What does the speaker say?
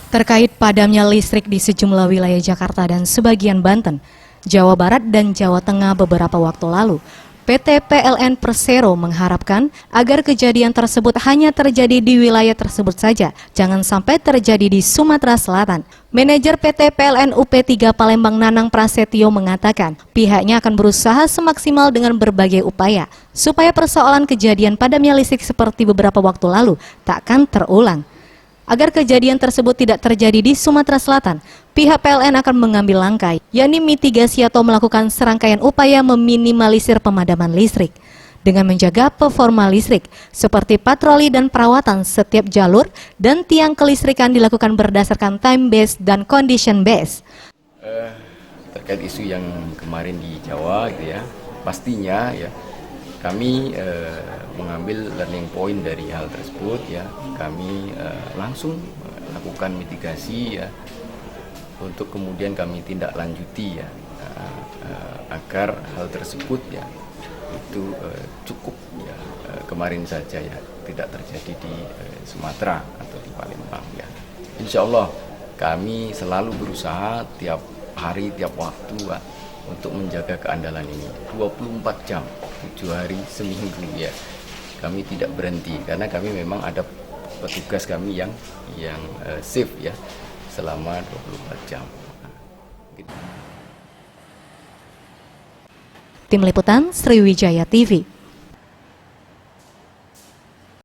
Terkait padamnya listrik di sejumlah wilayah Jakarta dan sebagian Banten, Jawa Barat dan Jawa Tengah beberapa waktu lalu, PT PLN Persero mengharapkan agar kejadian tersebut hanya terjadi di wilayah tersebut saja, jangan sampai terjadi di Sumatera Selatan. Manajer PT PLN UP3 Palembang Nanang Prasetyo mengatakan pihaknya akan berusaha semaksimal dengan berbagai upaya supaya persoalan kejadian padamnya listrik seperti beberapa waktu lalu takkan terulang. Agar kejadian tersebut tidak terjadi di Sumatera Selatan, pihak PLN akan mengambil langkah, yakni mitigasi atau melakukan serangkaian upaya meminimalisir pemadaman listrik dengan menjaga performa listrik, seperti patroli dan perawatan setiap jalur dan tiang kelistrikan dilakukan berdasarkan time base dan condition base. Terkait isu yang kemarin di Jawa, gitu ya, pastinya ya kami mengambil learning point dari hal tersebut, ya kami langsung lakukan mitigasi, ya untuk kemudian kami tindak lanjuti, ya agar hal tersebut ya itu cukup ya kemarin saja ya tidak terjadi di Sumatera atau di Palembang, ya. Insya Allah kami selalu berusaha tiap hari tiap waktu, Pak, untuk menjaga keandalan ini 24 jam 7 hari seminggu, ya kami tidak berhenti karena kami memang ada petugas kami yang shift ya selama 24 jam. Tim Liputan Sriwijaya TV.